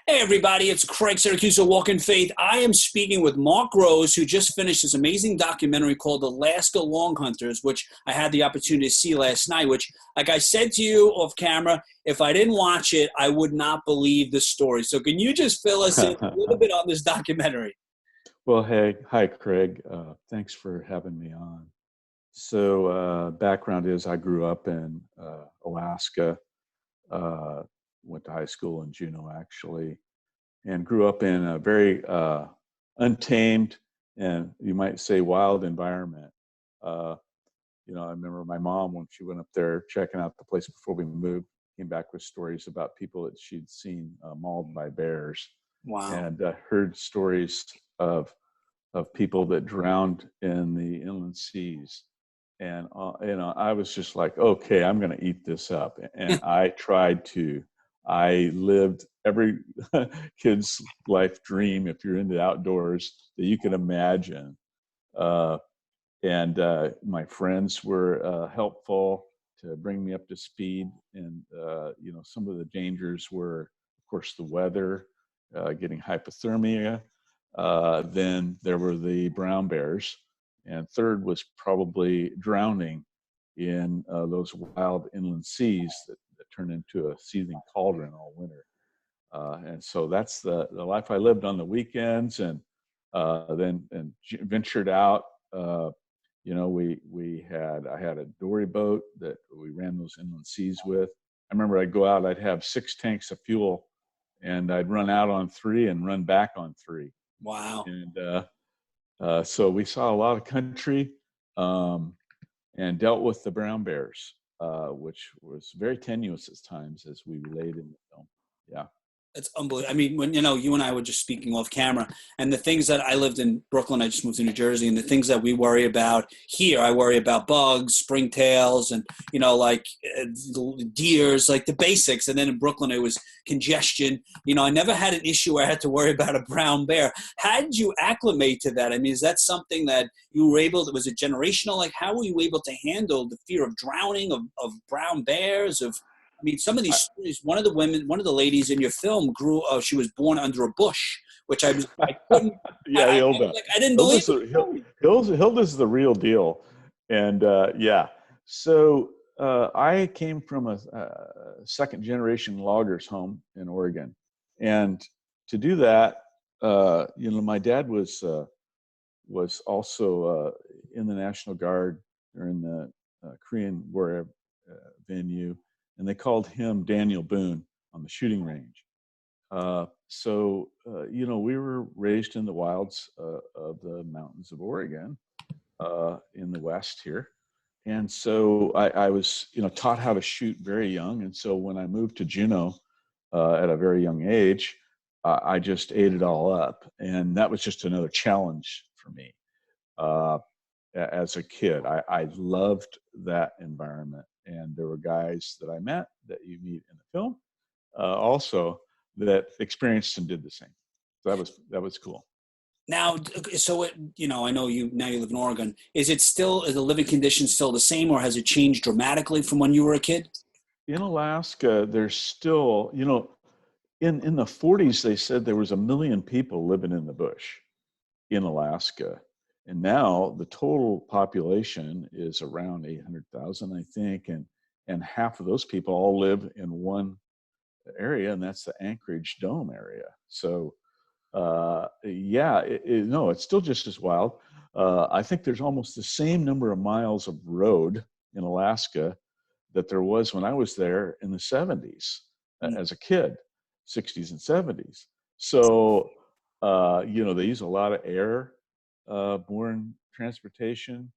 Hey everybody, it's Craig Syracuse of Walk in Faith. I am speaking with Mark Rose, who just finished this amazing documentary called Alaska Long Hunters, which I had the opportunity to see last night, which, like I said to you off camera, if I didn't watch it, I would not believe the story. So can you just fill us in a little bit on this documentary? Well, hey, hi, Craig. Thanks for having me on. So, background is I grew up in Alaska, uh, went to high school in Juneau, actually, and grew up in a very untamed and you might say wild environment. Uh, I remember my mom when she went up there checking out the place before we moved, came back with stories about people that she'd seen mauled by bears, Wow. and heard stories of people that drowned in the inland seas. And, I was just like, okay, I'm going to eat this up. And I lived every kid's life dream, if you're into outdoors, that you can imagine. Uh, and my friends were helpful to bring me up to speed. And, some of the dangers were, of course, the weather, getting hypothermia. Then there were the brown bears. And third was probably drowning in those wild inland seas that turn into a seething cauldron all winter. And so that's the life I lived on the weekends, and then ventured out. I had a dory boat that we ran those inland seas with. I remember I'd go out, I'd have 6 tanks of fuel, and I'd run out on 3 and run back on 3. Wow. And so we saw a lot of country, and dealt with the brown bears, which was very tenuous at times, as we relayed in the film. Yeah. It's unbelievable. I mean, when you and I were just speaking off camera, and the things that I lived in Brooklyn, I just moved to New Jersey, and the things that we worry about here, I worry about bugs, springtails, and deers, like the basics. And then in Brooklyn, it was congestion. I never had an issue where I had to worry about a brown bear. How did you acclimate to that? I mean, is that something that you were able to? Was it generational? Like, how were you able to handle the fear of drowning, of brown bears, of I mean, some of these I, stories, one of the ladies in your film she was born under a bush, which I couldn't, yeah, Hilda. I didn't believe it. Hilda's the real deal. And yeah, so I came from a second generation loggers home in Oregon. And to do that, my dad was also in the National Guard during the Korean War venue, and they called him Daniel Boone on the shooting range. We were raised in the wilds of the mountains of Oregon, in the West here. And so I was, taught how to shoot very young. And so when I moved to Juneau at a very young age, I just ate it all up. And that was just another challenge for me. As a kid, I loved that environment. And there were guys that I met that you meet in the film, also, that experienced and did the same. So that was cool. Now, I know you live in Oregon. Is the living conditions still the same, or has it changed dramatically from when you were a kid? In Alaska, there's still, in the 40s, they said there was 1 million people living in the bush in Alaska. And now the total population is around 800,000, I think. And half of those people all live in one area, and that's the Anchorage Dome area. So, it's still just as wild. I think there's almost the same number of miles of road in Alaska that there was when I was there in the 70s as a kid, 60s and 70s. So, they use a lot of air borne transportation,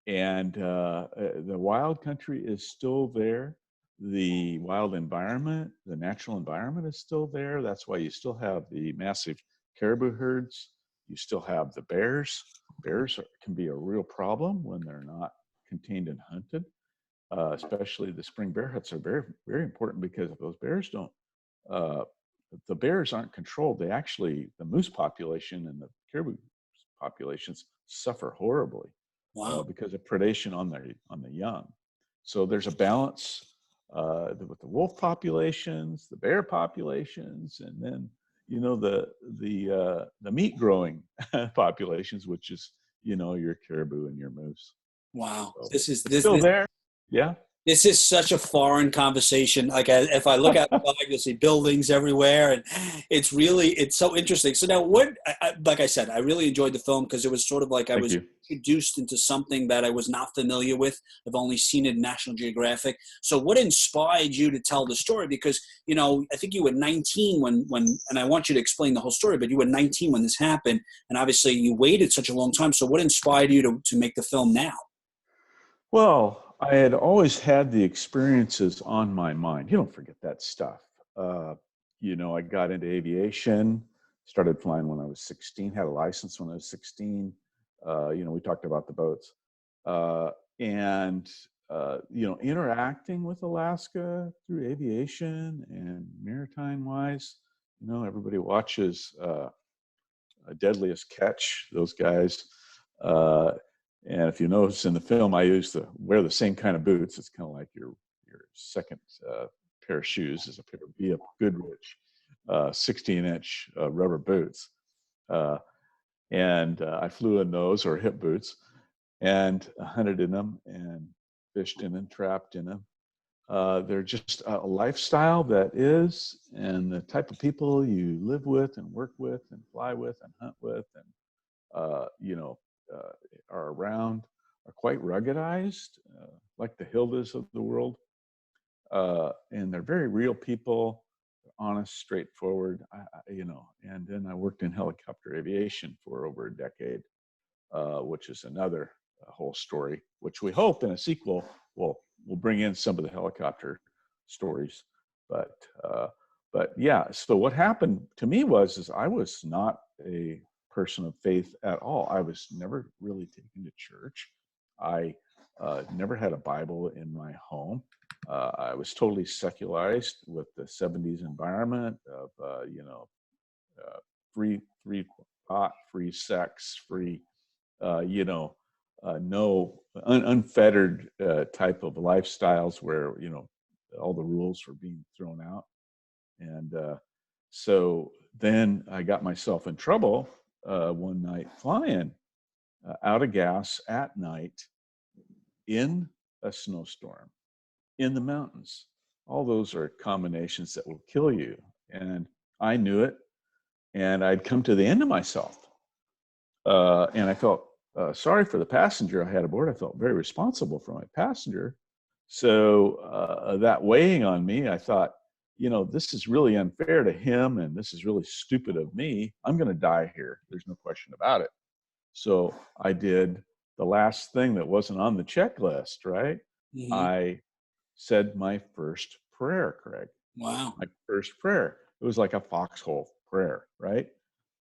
and the wild country is still there. The wild environment, the natural environment is still there. That's why you still have the massive caribou herds. You still have the bears. Can be a real problem when they're not contained and hunted. Especially the spring bear huts are very, very important, because if those bears don't, the bears aren't controlled. The moose population and the caribou populations suffer horribly Wow. because of predation on the young. So there's a balance with the wolf populations, the bear populations, and then the meat growing populations, which is your caribou and your moose. Wow. So This is it's this still this there. Yeah. This is such a foreign conversation. Like if I look outside, you'll see buildings everywhere, and it's so interesting. So now, like I said, I really enjoyed the film because it was sort of like I Thank was you. introduced into something that I was not familiar with. I've only seen it in National Geographic. So what inspired you to tell the story? Because I think you were 19 and I want you to explain the whole story, but you were 19 when this happened, and obviously you waited such a long time. So what inspired you to make the film now? Well, I had always had the experiences on my mind. You don't forget that stuff. Uh, I got into aviation, started flying when I was 16, had a license when I was 16. We talked about the boats. And interacting with Alaska through aviation and maritime wise, everybody watches Deadliest Catch, those guys. Uh, and if you notice in the film, I used to wear the same kind of boots. It's kind of like your second pair of shoes is a pair of B.F. Goodrich 16-inch rubber boots. And I flew in those, or hip boots, and hunted in them and fished in them, trapped in them. They're just a lifestyle that is, and the type of people you live with and work with and fly with and hunt with and are around are quite ruggedized, like the Hildas of the world. And they're very real people, honest, straightforward, and then I worked in helicopter aviation for over a decade, which is another whole story, which we hope in a sequel will bring in some of the helicopter stories. But yeah, so what happened to me is I was not a person of faith at all. I was never really taken to church. I never had a Bible in my home. I was totally secularized with the 70s environment of, free thought, free sex, free, no unfettered type of lifestyles where, all the rules were being thrown out. And so then I got myself in trouble one night flying out of gas at night in a snowstorm in the mountains. All those are combinations that will kill you. And I knew it. And I'd come to the end of myself. And I felt sorry for the passenger I had aboard. I felt very responsible for my passenger. So that weighing on me, I thought, this is really unfair to him, and this is really stupid of me. I'm going to die here. There's no question about it. So I did the last thing that wasn't on the checklist, right? Mm-hmm. I said my first prayer, Craig. Wow. My first prayer. It was like a foxhole prayer, right?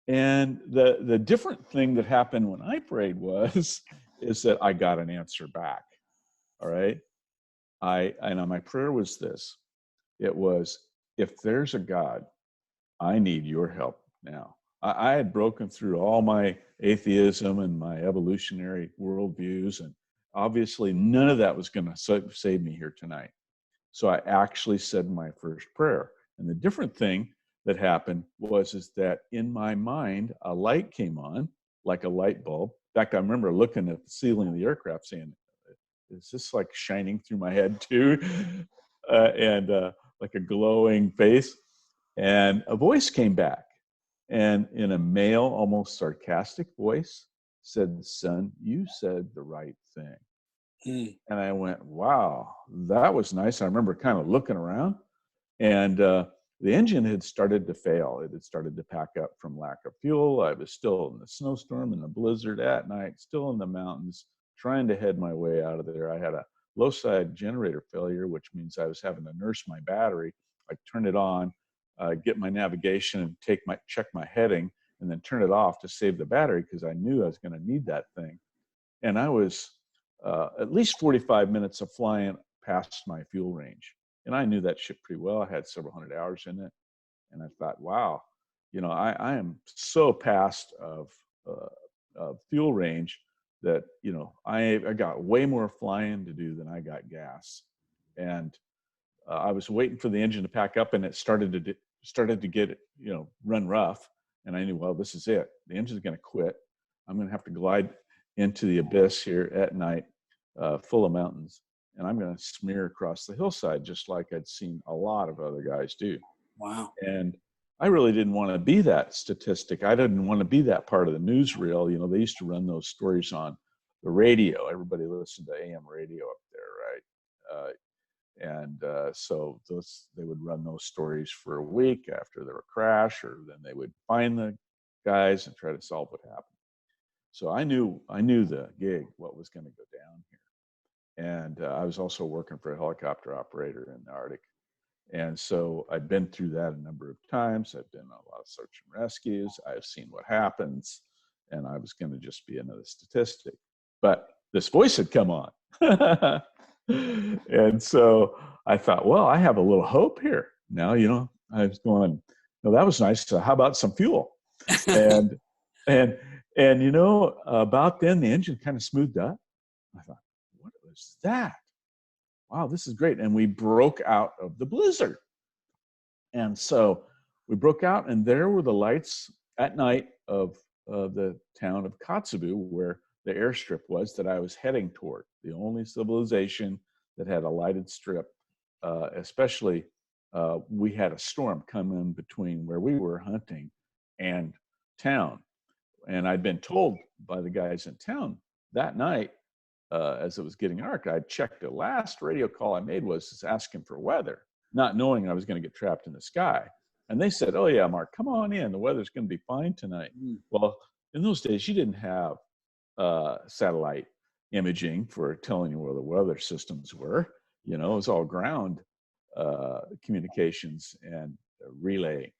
And the different thing that happened when I prayed is that I got an answer back. All right. My prayer was this. It was, if there's a God, I need your help now. I had broken through all my atheism and my evolutionary worldviews, and obviously none of that was going to save me here tonight. So I actually said my first prayer. And the different thing that happened is that in my mind, a light came on, like a light bulb. In fact, I remember looking at the ceiling of the aircraft saying, is this like shining through my head too? And like a glowing face. And a voice came back, and in a male, almost sarcastic voice said, son, you said the right thing. Mm. And I went, wow, that was nice. I remember kind of looking around, and the engine had started to fail. It had started to pack up from lack of fuel. I was still in the snowstorm and the blizzard at night, still in the mountains, trying to head my way out of there. I had a low side generator failure, which means I was having to nurse my battery. I turn it on, get my navigation, and check my heading, and then turn it off to save the battery because I knew I was going to need that thing. And I was at least 45 minutes of flying past my fuel range. And I knew that ship pretty well. I had several hundred hours in it. And I thought, wow, I am so past of fuel range that, I got way more flying to do than I got gas. And I was waiting for the engine to pack up, and it started to get, run rough. And I knew, well, this is it. The engine's going to quit. I'm going to have to glide into the abyss here at night, full of mountains, and I'm going to smear across the hillside just like I'd seen a lot of other guys do. Wow. And I really didn't want to be that statistic. I didn't want to be that part of the newsreel. They used to run those stories on the radio. Everybody listened to AM radio up there, right? So they would run those stories for a week after there were a crash, or then they would find the guys and try to solve what happened. So I knew the gig, what was going to go down here. And I was also working for a helicopter operator in the Arctic. And so I've been through that a number of times. I've done a lot of search and rescues. I've seen what happens, and I was going to just be another statistic. But this voice had come on. And so I thought, well, I have a little hope here. Now, I was going, no, that was nice. So how about some fuel? And about then the engine kind of smoothed up. I thought, what was that? Wow, this is great. And we broke out of the blizzard. And so we broke out, and there were the lights at night of the town of Kotzebue, where the airstrip was that I was heading toward, the only civilization that had a lighted strip. Especially, we had a storm come in between where we were hunting and town. And I'd been told by the guys in town that night, as it was getting dark, I checked. The last radio call I made was asking for weather, not knowing I was going to get trapped in the sky. And they said, oh yeah, Mark, come on in. The weather's going to be fine tonight. Well, in those days, you didn't have satellite imaging for telling you where the weather systems were. It was all ground communications and relay.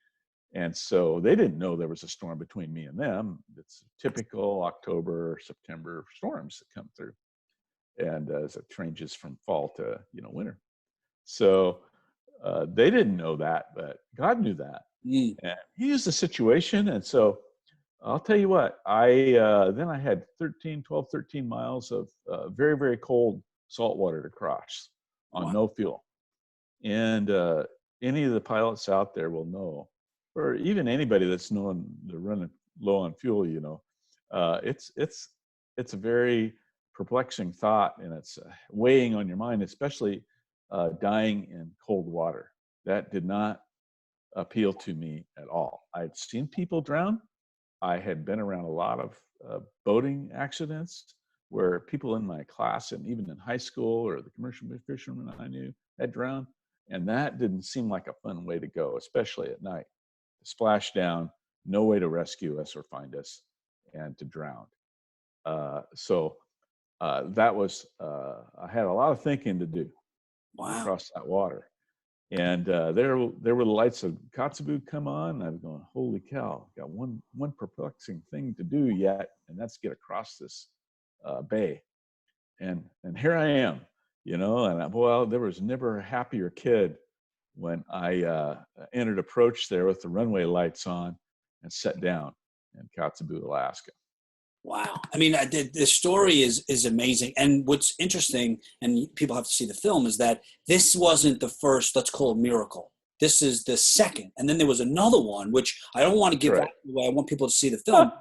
And so they didn't know there was a storm between me and them. It's typical October, September storms that come through. And as it changes from fall to, winter. So they didn't know that, but God knew that. And he used the situation. And so I'll tell you what, then I had 12, 13 miles of very, very cold salt water to cross on no fuel. And any of the pilots out there will know, or even anybody that's known they're running low on fuel, it's a very perplexing thought, and it's weighing on your mind, especially dying in cold water. That did not appeal to me at all. I'd seen people drown. I had been around a lot of boating accidents where people in my class and even in high school or the commercial fishermen I knew had drowned. And that didn't seem like a fun way to go, especially at night. Splash down, no way to rescue us or find us, and to drown. So that was, I had a lot of thinking to do across that water. And there were the lights of Kotzebue come on, and I was going, holy cow, got one perplexing thing to do yet, and that's get across this bay. And here I am, and there was never a happier kid when I entered approach there with the runway lights on and sat down in Kotzebue, Alaska. Wow. I mean, the story is amazing. And what's interesting, and people have to see the film, is that this wasn't the first, let's call it, miracle. This is the second. And then there was another one, which I don't want to give away. I want people to see the film.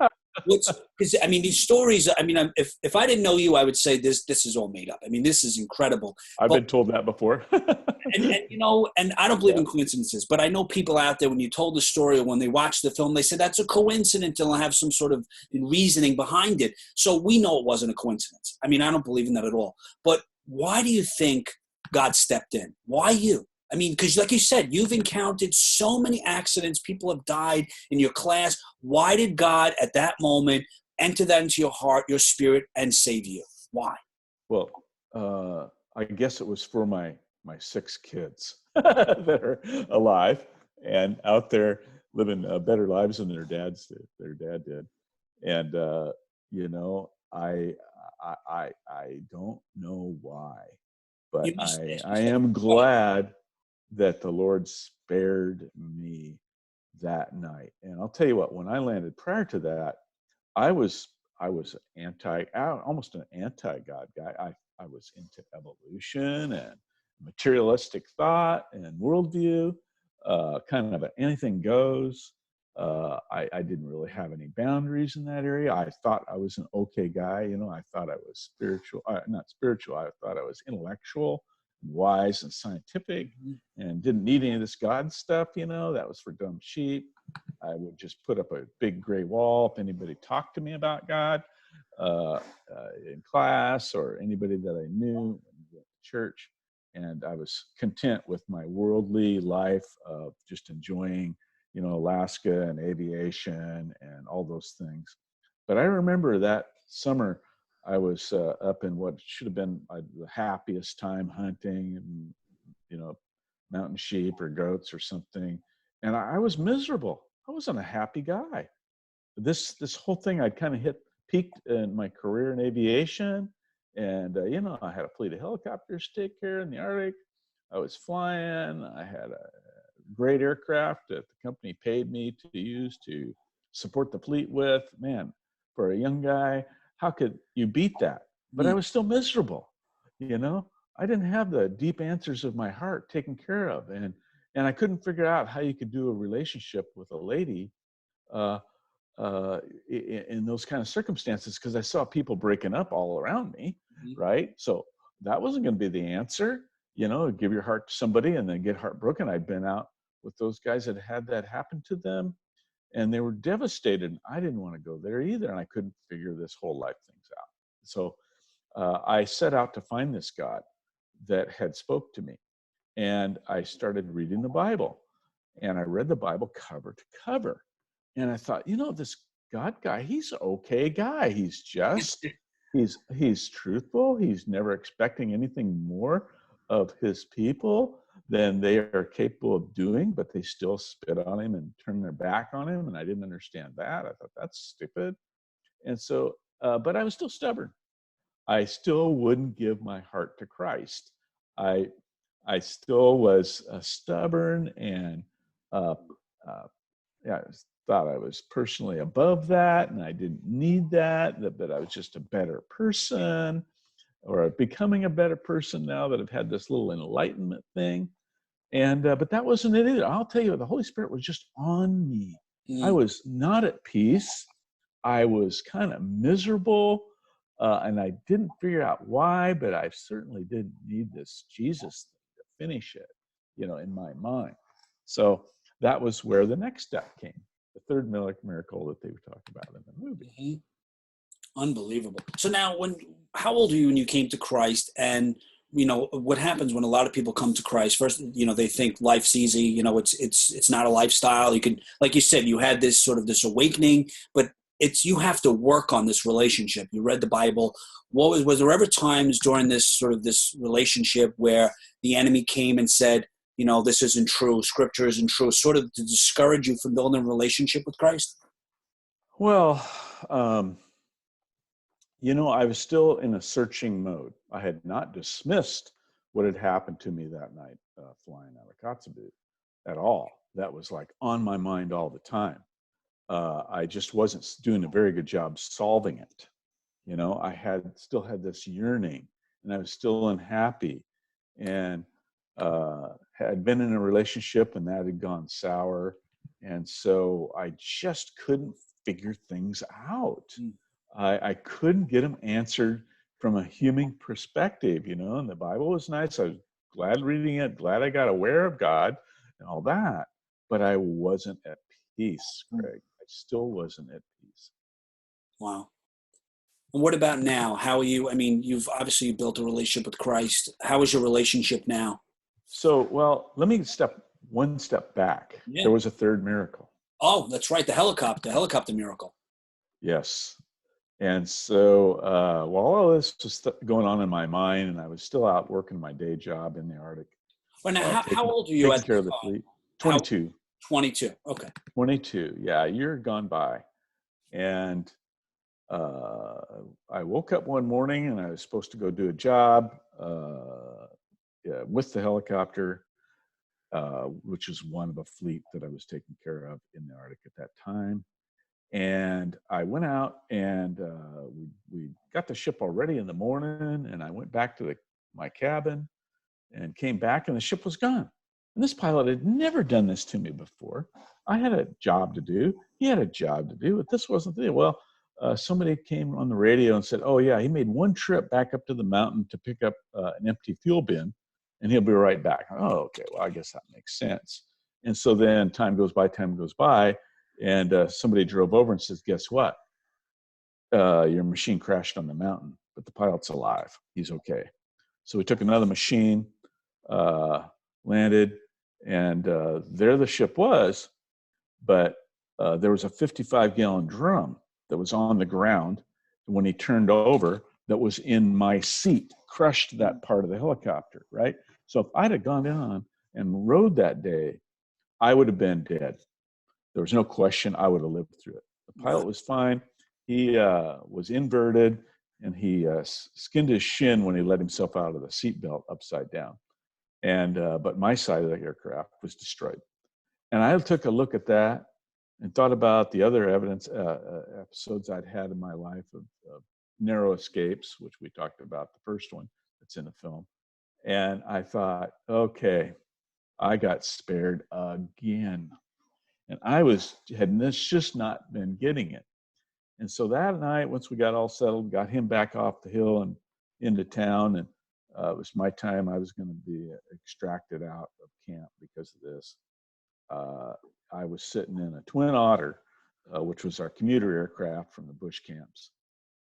Because I mean, these stories, I mean, if I didn't know you, I would say this is all made up. I mean, this is incredible. I've been told that before. and I don't believe in coincidences, but I know people out there, when you told the story or when they watch the film, they say that's a coincidence, they'll have some sort of reasoning behind it. So we know it wasn't a coincidence. I mean, I don't believe in that at all. But why do you think God stepped in? Why you? I mean, because like you said, you've encountered so many accidents. People have died in your class. Why did God at that moment enter that into your heart, your spirit, and save you? Why? Well, I guess it was for my 6 kids that are alive and out there living better lives than their dad did. And, I don't know why, but I am glad that the Lord spared me that night. And I'll tell you what, when I landed prior to that, I was almost an anti-God guy. I was into evolution and materialistic thought and worldview, kind of anything goes. I didn't really have any boundaries in that area. I thought I was an okay guy. I thought I was spiritual, not spiritual. I thought I was intellectual, and wise, and scientific, and didn't need any of this God stuff. That was for dumb sheep. I would just put up a big gray wall if anybody talked to me about God in class, or anybody that I knew in church. And I was content with my worldly life of just enjoying, Alaska and aviation and all those things. But I remember that summer I was up in what should have been the happiest time hunting, and, mountain sheep or goats or something. And I was miserable. I wasn't a happy guy. This whole thing, I'd kind of peaked in my career in aviation. And, I had a fleet of helicopters to take care in the Arctic. I was flying. I had a great aircraft that the company paid me to use to support the fleet with. Man, for a young guy, how could you beat that? But I was still miserable. I didn't have the deep answers of my heart taken care of. And I couldn't figure out how you could do a relationship with a lady in those kind of circumstances, because I saw people breaking up all around me, right? So that wasn't going to be the answer. Give your heart to somebody and then get heartbroken. I'd been out with those guys that had that happen to them, and they were devastated. I didn't want to go there either, and I couldn't figure this whole life things out. So I set out to find this God that had spoke to me, and I started reading the Bible, and I read the Bible cover to cover. And I thought, this God guy, he's an okay guy. He's just, he's truthful. He's never expecting anything more of his people than they are capable of doing, but they still spit on him and turn their back on him. And I didn't understand that. I thought, that's stupid. And so, but I was still stubborn. I still wouldn't give my heart to Christ. I still was stubborn, and I thought I was personally above that, and I didn't need that, but I was just a better person, or becoming a better person now that I've had this little enlightenment thing. And but that wasn't it either. I'll tell you, the Holy Spirit was just on me. I was not at peace. I was kind of miserable, and I didn't figure out why, but I certainly didn't need this Jesus thing to finish it, in my mind. So that was where the next step came, the third miracle that they talk about in the movie. Unbelievable. So now, how old were you when you came to Christ? And what happens when a lot of people come to Christ? First, they think life's easy. It's not a lifestyle. You can, like you said, you had this awakening, but you have to work on this relationship. You read the Bible. Was there ever times during this relationship where the enemy came and said, this isn't true, Scripture isn't true, sort of to discourage you from building a relationship with Christ? Well, I was still in a searching mode. I had not dismissed what had happened to me that night flying out of Kotzebue at all. That was like on my mind all the time. I just wasn't doing a very good job solving it. I still had this yearning, and I was still unhappy, and had been in a relationship, and that had gone sour. And so I just couldn't figure things out. I couldn't get them answered from a human perspective, and the Bible was nice. I was glad reading it, glad I got aware of God and all that, but I wasn't at peace, Craig. I still wasn't at peace. Wow. And what about now? How are you? I mean, you've obviously built a relationship with Christ. How is your relationship now? So, well, let me step one step back. Yeah. There was a third miracle. Oh, that's right. The helicopter miracle. Yes. And so while all this was going on in my mind, and I was still out working my day job in the Arctic. Well, now, how old are you? Taking care of the fleet. 22. 22. Okay. 22. Yeah, a year gone by. And I woke up one morning, and I was supposed to go do a job with the helicopter, which is one of a fleet that I was taking care of in the Arctic at that time. And I went out, and we got the ship already in the morning, and I went back to my cabin, and came back, and the ship was gone. And this pilot had never done this to me before. I had a job to do. He had a job to do, but this wasn't the deal. Well, somebody came on the radio and said, oh, yeah, he made one trip back up to the mountain to pick up an empty fuel bin, and he'll be right back. Oh, okay, well, I guess that makes sense. And so then time goes by, and somebody drove over and says, guess what? Your machine crashed on the mountain, but the pilot's alive. He's okay. So we took another machine, landed, and there the ship was, but there was a 55-gallon drum that was on the ground. When he turned over, that was in my seat, crushed that part of the helicopter, right? So if I'd have gone down and rode that day, I would have been dead. There was no question I would have lived through it. The pilot was fine. He was inverted, and he skinned his shin when he let himself out of the seatbelt upside down. And but my side of the aircraft was destroyed. And I took a look at that and thought about the other episodes I'd had in my life of narrow escapes, which we talked about, the first one that's in the film. And I thought, okay, I got spared again. And had just not been getting it. And so that night, once we got all settled, got him back off the hill and into town, and it was my time. I was going to be extracted out of camp because of this. I was sitting in a Twin Otter, which was our commuter aircraft from the bush camps.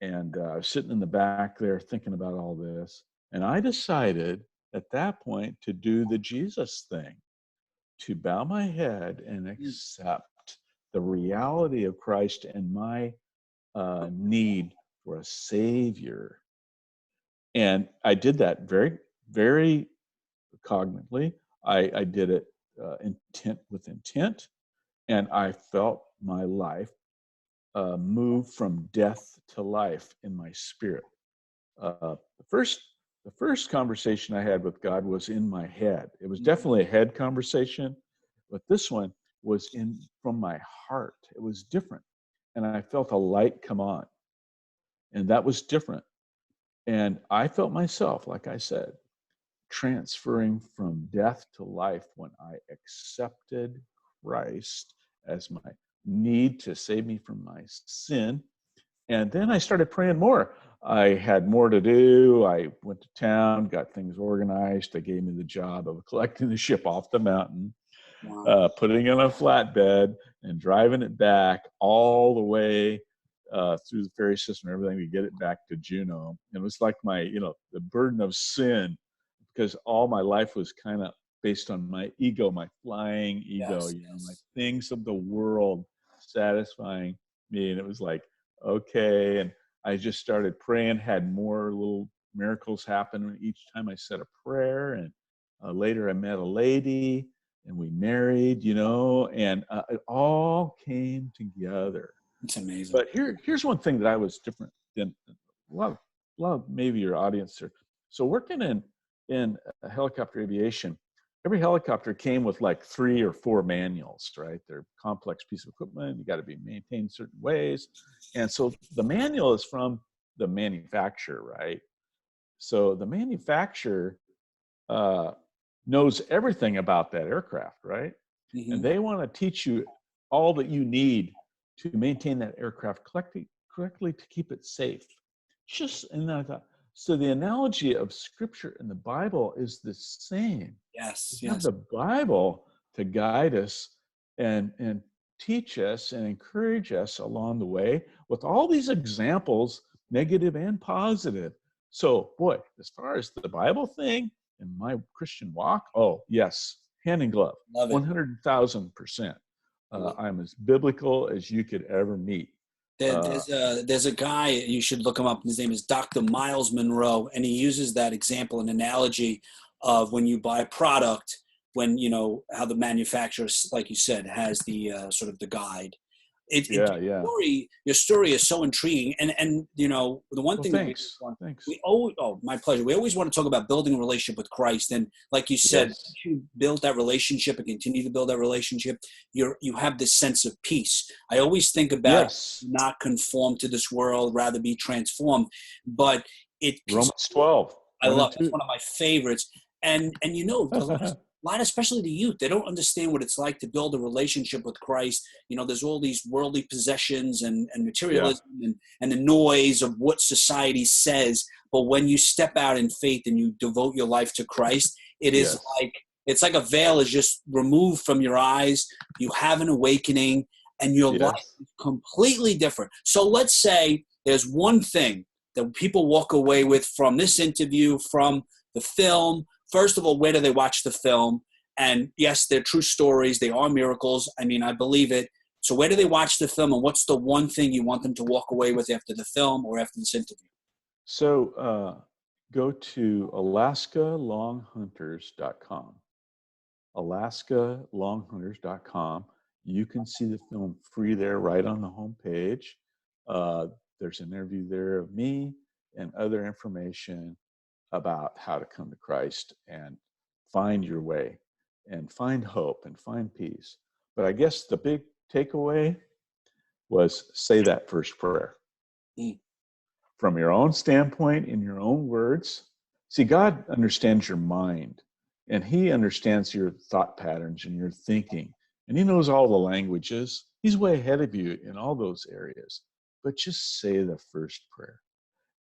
And I was sitting in the back there thinking about all this. And I decided at that point to do the Jesus thing, to bow my head and accept the reality of Christ and my need for a savior. And I did that very, very cognitively. I did it with intent, and I felt my life move from death to life in my spirit. The first conversation I had with God was in my head. It was definitely a head conversation, but this one was from my heart. It was different. And I felt a light come on. And that was different. And I felt myself, like I said, transferring from death to life when I accepted Christ as my need to save me from my sin. And then I started praying more. I had more to do. I went to town, got things organized. They gave me the job of collecting the ship off the mountain, putting it on a flatbed and driving it back all the way through the ferry system and everything to get it back to Juneau. And it was like the burden of sin, because all my life was kind of based on my ego, my flying ego, my things of the world satisfying me. And it was like, okay. And I just started praying, had more little miracles happen each time I said a prayer. And later I met a lady and we married, and it all came together. It's amazing. But here's one thing that I was different than a lot of maybe your audience are. So working in helicopter aviation, every helicopter came with like 3 or 4 manuals, right? They're a complex piece of equipment. You got to be maintained certain ways. And so the manual is from the manufacturer, right? So the manufacturer knows everything about that aircraft, right? Mm-hmm. And they want to teach you all that you need to maintain that aircraft correctly to keep it safe. And I thought, so the analogy of Scripture and the Bible is the same. Yes. We have the Bible to guide us and teach us and encourage us along the way with all these examples, negative and positive. So, boy, as far as the Bible thing and my Christian walk, oh, yes, hand in glove, 100,000%. I'm as biblical as you could ever meet. There's a guy, you should look him up. His name is Dr. Myles Munroe, and he uses that example and analogy of when you buy a product, when how the manufacturer, like you said, has the sort of the guide. Your story is so intriguing, and the one thing. Thanks. My pleasure. We always want to talk about building a relationship with Christ, and like you said, you build that relationship and continue to build that relationship. You have this sense of peace. I always think about not conform to this world, rather be transformed. But Romans 12. I love it. It's one of my favorites. And you know, a lot, especially the youth, they don't understand what it's like to build a relationship with Christ. You know, there's all these worldly possessions and Yeah. materialism and the noise of what society says. But when you step out in faith and you devote your life to Christ, it is Yes. like, it's like a veil is just removed from your eyes. You have an awakening and your life Yes. is completely different. So let's say there's one thing that people walk away with from this interview, from the film. First of all, where do they watch the film? And yes, they're true stories. They are miracles. I mean, I believe it. So where do they watch the film, and what's the one thing you want them to walk away with after the film or after this interview? So go to AlaskaLongHunters.com. AlaskaLongHunters.com. You can see the film free there right on the homepage. There's an interview there of me and other information about how to come to Christ and find your way and find hope and find peace. But I guess the big takeaway was say that first prayer. Mm. From your own standpoint, in your own words. See, God understands your mind, and He understands your thought patterns and your thinking, and He knows all the languages. He's way ahead of you in all those areas. But just say the first prayer.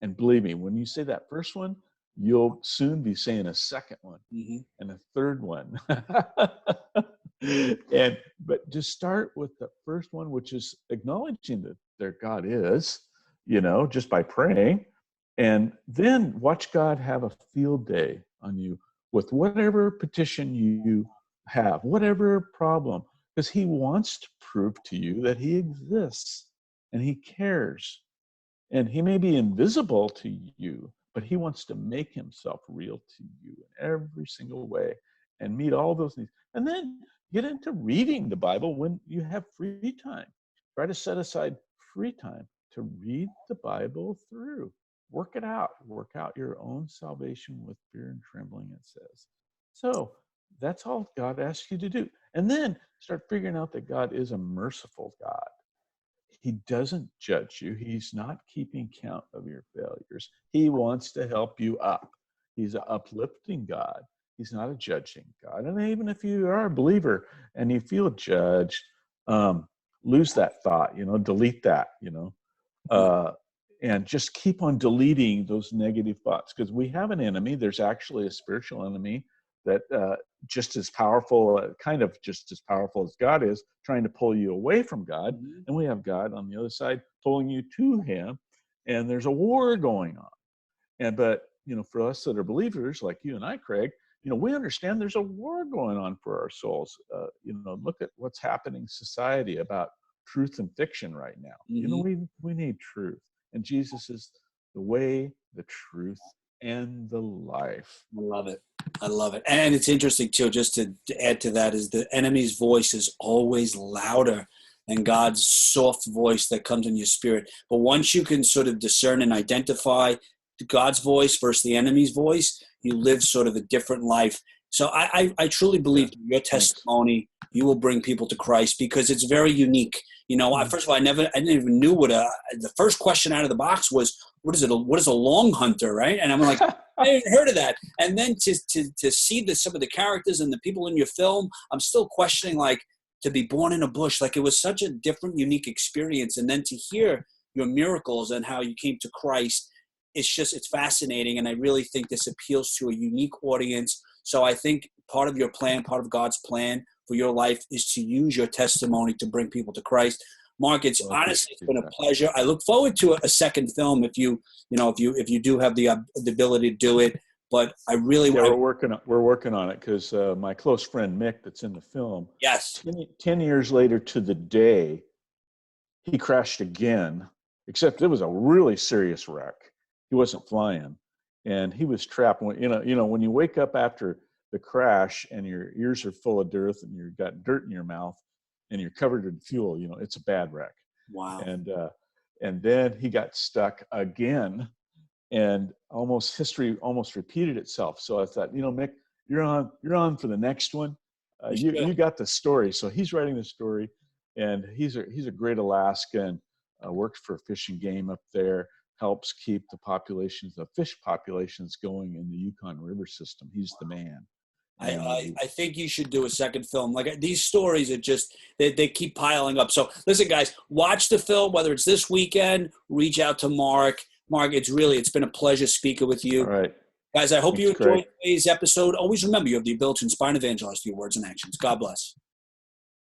And believe me, when you say that first one, you'll soon be saying a second one Mm-hmm. and a third one. But just start with the first one, which is acknowledging that there God is, just by praying. And then watch God have a field day on you with whatever petition you have, whatever problem, because He wants to prove to you that He exists and He cares. And He may be invisible to you, but He wants to make Himself real to you in every single way and meet all those needs. And then get into reading the Bible when you have free time. Try to set aside free time to read the Bible through. Work it out. Work out your own salvation with fear and trembling, it says. So that's all God asks you to do. And then start figuring out that God is a merciful God. He doesn't judge you. He's not keeping count of your failures. He wants to help you up. He's an uplifting God. He's not a judging God. And even if you are a believer and you feel judged, lose that thought, delete that, and just keep on deleting those negative thoughts, because we have an enemy. There's actually a spiritual enemy that just as powerful, kind of just as powerful as God is, trying to pull you away from God. Mm-hmm. And we have God on the other side pulling you to Him. And there's a war going on. But for us that are believers like you and I, Craig, we understand there's a war going on for our souls. Look at what's happening in society about truth and fiction right now. Mm-hmm. We need truth. And Jesus is the way, the truth, and the life. I love it. I love it. And it's interesting too, just to add to that, is the enemy's voice is always louder than God's soft voice that comes in your spirit. But once you can sort of discern and identify God's voice versus the enemy's voice, you live sort of a different life. So I truly believe your testimony, you will bring people to Christ, because it's very unique. First of all, I didn't even knew what the first question out of the box was, what is a long hunter, right? And I'm like, I hadn't heard of that. And then to see some of the characters and the people in your film, I'm still questioning, like, to be born in a bush, like, it was such a different, unique experience. And then to hear your miracles and how you came to Christ, it's fascinating. And I really think this appeals to a unique audience. So I think part of your plan, part of God's plan for your life, is to use your testimony to bring people to Christ. Mark, it's been a pleasure. I look forward to a second film if you do have the ability to do it. But I really we're working on it, because my close friend Mick, that's in the film, yes, 10 years later to the day, he crashed again. Except it was a really serious wreck. He wasn't flying, and he was trapped. When when you wake up after the crash and your ears are full of dirt and you've got dirt in your mouth and you're covered in fuel, it's a bad wreck. wow. And then he got stuck again, and history almost repeated itself. So I thought, Mick, you're on for the next one. You got the story. So he's writing the story, and he's a great Alaskan, works for Fish and Game up there. helps keep the fish populations going in the Yukon River system. He's the man. I think you should do a second film. Like these stories are just, they keep piling up. So listen, guys, watch the film, whether it's this weekend, reach out to Mark. Mark, it's been a pleasure speaking with you. All right. Guys, I hope you Thanks, enjoyed Craig. today's episode. Always remember, you have the ability to inspire and evangelize through your words and actions. God bless.